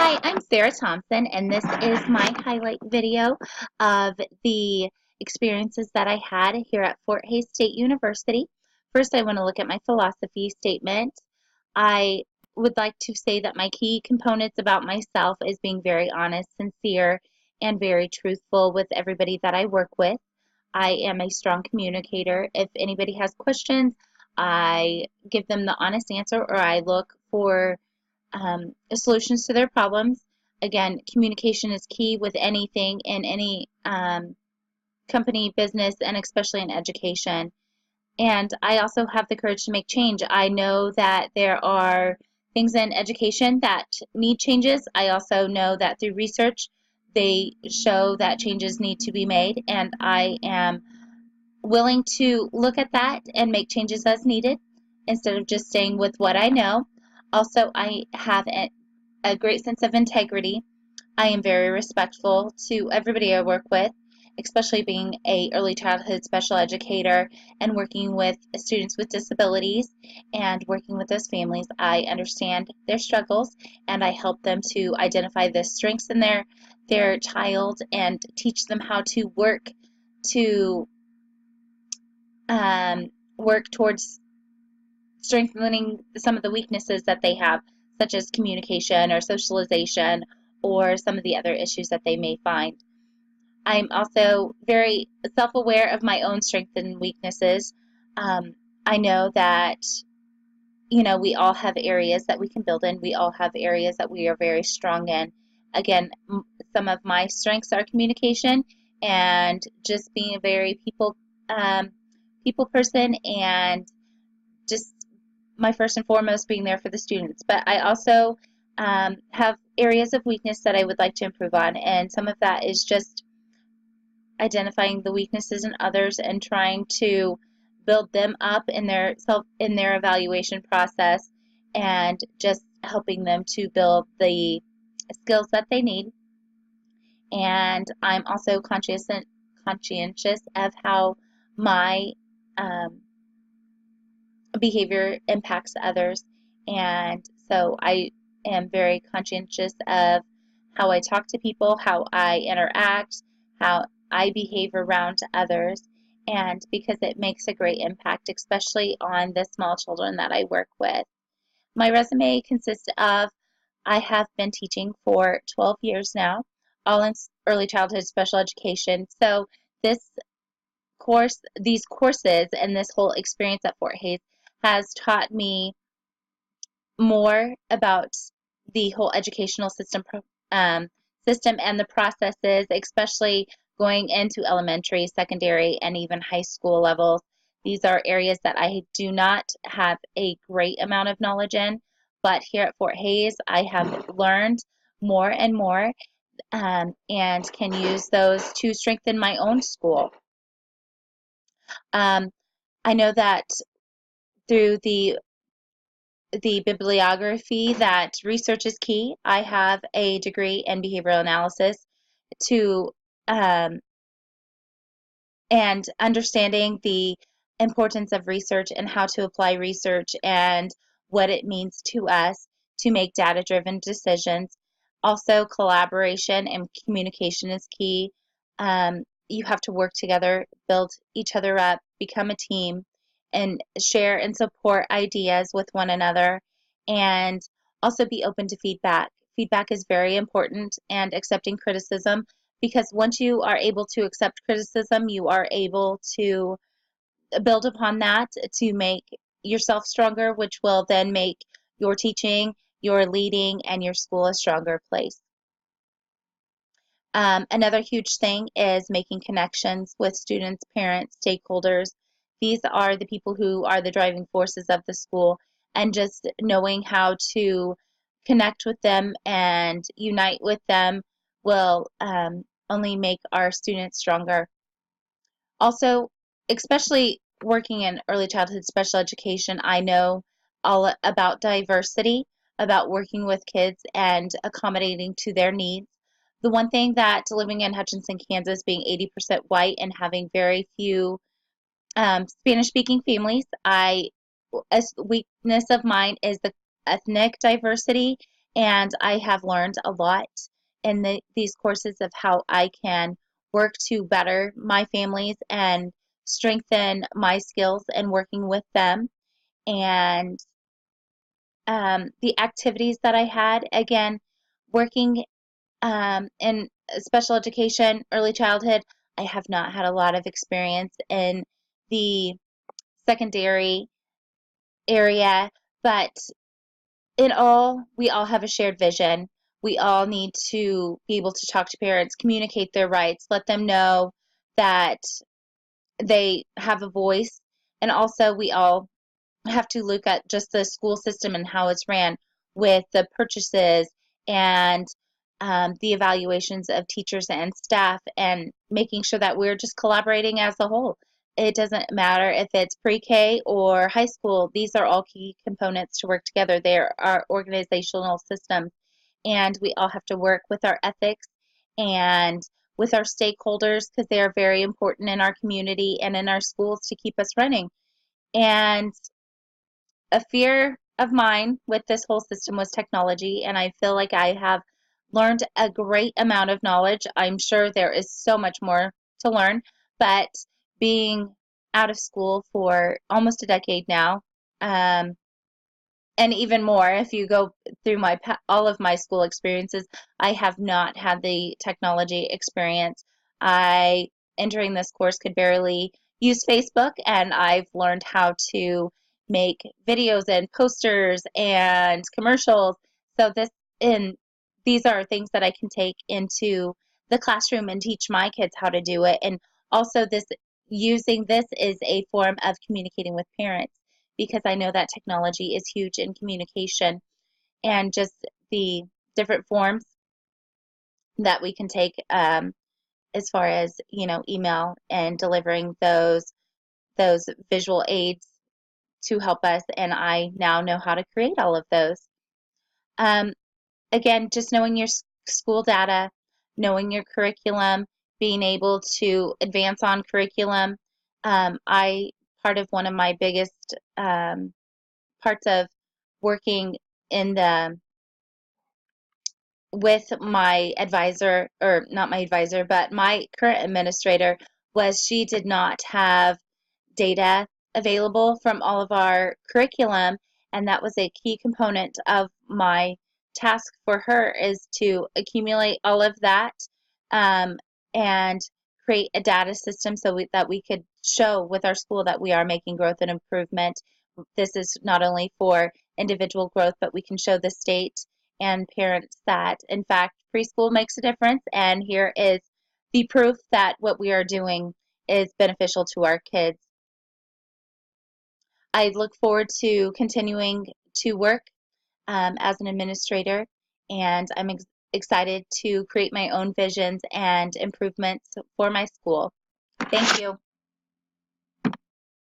Hi, I'm Sarah Thompson, and this is my highlight video of the experiences that I had here at Fort Hays State University. First, I want to look at my philosophy statement. I would like to say that my key components about myself is being very honest, sincere, and very truthful with everybody that I work with. I am a strong communicator. If anybody has questions, I give them the honest answer, or I look for solutions to their problems. Again, communication is key with anything in any company, business, and especially in education. And I also have the courage to make change. I know that there are things in education that need changes. I also know that through research, they show that changes need to be made, and I am willing to look at that and make changes as needed instead of just staying with what I know. Also, I have a great sense of integrity. I am very respectful to everybody I work with, especially being a early childhood special educator and working with students with disabilities and working with those families. I understand their struggles and I help them to identify the strengths in their child and teach them how to to work towards strengthening some of the weaknesses that they have, such as communication or socialization or some of the other issues that they may find. I'm also very self-aware of my own strengths and weaknesses. I know that, we all have areas that we can build in. We all have areas that we are very strong in. Again, some of my strengths are communication and just being a very people person, and just my first and foremost being there for the students. But I also have areas of weakness that I would like to improve on, and some of that is just identifying the weaknesses in others and trying to build them up in their evaluation process, and just helping them to build the skills that they need. And I'm also conscientious of how my behavior impacts others, and so I am very conscientious of how I talk to people, how I interact, how I behave around others, and because it makes a great impact, especially on the small children that I work with. My resume consists of I have been teaching for 12 years now, all in early childhood special education. So this these courses and this whole experience at Fort Hays has taught me more about the whole educational system and the processes, especially going into elementary, secondary, and even high school levels. These are areas that I do not have a great amount of knowledge in, but here at Fort Hays, I have learned more and more, and can use those to strengthen my own school. Um, I know that through the bibliography that research is key. I have a degree in behavioral analysis to um, and understanding the importance of research and how to apply research and what it means to us to make data-driven decisions. Also, collaboration and communication is key. You have to work together, build each other up, become a team, and share and support ideas with one another, and also be open to feedback. Feedback is very important, and accepting criticism, because once you are able to accept criticism, you are able to build upon that to make yourself stronger, which will then make your teaching, your leading, and your school a stronger place. Another huge thing is making connections with students, parents, stakeholders. These are the people who are the driving forces of the school, and just knowing how to connect with them and unite with them will only make our students stronger. Also, especially working in early childhood special education, I know all about diversity, about working with kids and accommodating to their needs. The one thing that living in Hutchinson, Kansas, being 80% white and having very few Spanish-speaking families, a weakness of mine is the ethnic diversity and I have learned a lot in these courses of how I can work to better my families and strengthen my skills in working with them. And the activities that I had, again, working in special education, early childhood, I have not had a lot of experience in the secondary area, but in all, we all have a shared vision. We all need to be able to talk to parents, communicate their rights, let them know that they have a voice, and also we all have to look at just the school system and how it's ran with the purchases and the evaluations of teachers and staff, and making sure that we're just collaborating as a whole. It doesn't matter if it's pre-K or high school. These are all key components to work together. There are organizational systems, and we all have to work with our ethics and with our stakeholders, because they are very important in our community and in our schools to keep us running. And a fear of mine with this whole system was technology, and I feel like I have learned a great amount of knowledge. I'm sure there is so much more to learn, but being out of school for almost a decade now, um, and even more if you go through all of my school experiences, I have not had the technology experience. I, entering this course, could barely use Facebook, and I've learned how to make videos and posters and commercials. So these are things that I can take into the classroom and teach my kids how to do it. And also, using this is a form of communicating with parents, because I know that technology is huge in communication, and just the different forms that we can take, as far as, email and delivering those visual aids to help us, and I now know how to create all of those. Um, Again, just knowing your school data, knowing your curriculum, being able to advance on curriculum. I Part of one of my biggest parts of working in the with my advisor, or not my advisor, but my current administrator, was she did not have data available from all of our curriculum, and that was a key component of my task for her, is to accumulate all of that, um, and create a data system so that we could show with our school that we are making growth and improvement. This is not only for individual growth, but we can show the state and parents that, in fact, preschool makes a difference, and here is the proof that what we are doing is beneficial to our kids. I look forward to continuing to work as an administrator, and I'm excited to create my own visions and improvements for my school. Thank you.